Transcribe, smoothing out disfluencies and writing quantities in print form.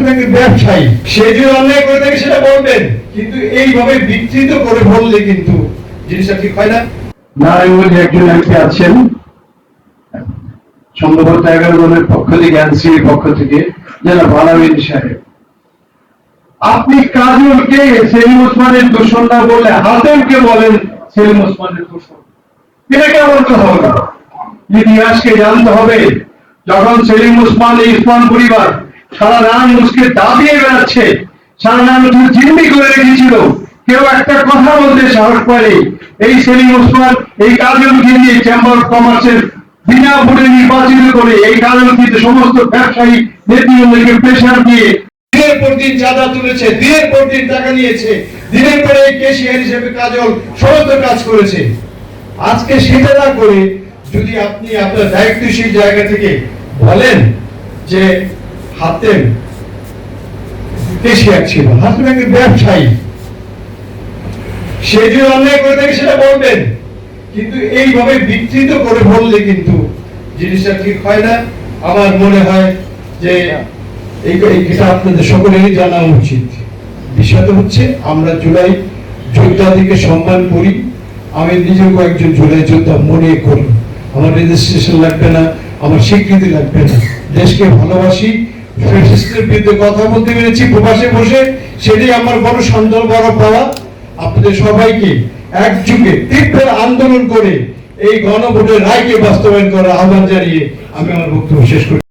ব্যাংকের ব্যবসায়ী, সে যদি অন্যায় করে থাকে সেটা বলবেন, কিন্তু এইভাবে বিকৃত করে বললে কিন্তু জিনিসটা ঠিক হয় না। নারায়ণগঞ্জে একজন এমপি আছেন, সম্ভবত 11 দলের পক্ষ থেকে, এনসিপির পক্ষ থেকে, যারা ভালাবিন সাহেব, আপনি কাজলকে সেলিম ওসমানের দূষণ না বলে হাতেমকে বলেন সেলিম ওসমানের দূষণ। এটা কেমন কথা হলো? ইতিহাসকে জানতে হবে। যখন সেলিম ওসমান, এই ওসমান পরিবার সারা নারায়ণগঞ্জকে দাবিয়ে বেড়াচ্ছে, সারা নারায়ণগঞ্জ জিম্মি করে রেখেছিল, কেউ একটা কথা বলতে সাহস পায়নি। এই সেলিম ওসমান এই কাজলকে নিয়ে চেম্বার অফ কমার্সের বিনা ভোটে নির্বাচিত করে এই কাজলকে সমস্ত ব্যবসায়ী নেতৃবৃন্দকে প্রেশার দিয়ে দিনের পর দিন চাঁদা তুলেছে, দিনের পর দিন টাকা নিয়েছে, দিনের পর এই ক্যাশিয়ার হিসেবে কাজল সমস্ত কাজ করেছে। আজকে সেটা না করে যদি আপনি আপনার দায়িত্বশীল জায়গা থেকে বলেন যে হাতেম ক্যাশিয়ার ছিল, হাতেম ব্যাংকের ব্যবসায়ী, সে যদি অন্যায় করে থাকে সেটা বলবেন, কিন্তু এইভাবে বিকৃত করে বললে কিন্তু জিনিসটা ঠিক হয় না। আমার মনে হয় যে এটা আপনাদের সকলেরই জানা উচিত। বিষয়টা হচ্ছে আমরা জুলাই যোদ্ধাদেরকে সম্মান করি, আমি নিজেও একজন জুলাই যোদ্ধা মনে করি। আমার রেজিস্ট্রেশন লাগবে না, আমার স্বীকৃতি লাগবে না, দেশকে ভালোবাসি, ফ্যাসিস্টের বিরুদ্ধে কথা বলতে পেরেছি প্রবাসে বসে, সেটাই আমার বড় সন্দেহ, বড় পাওয়া। আপনাদের সবাইকে একযুগে তীব্র আন্দোলন করে এই গণভোটের রায়কে বাস্তবায়ন করার আহ্বান জানিয়ে আমি আমার বক্তব্য শেষ করি।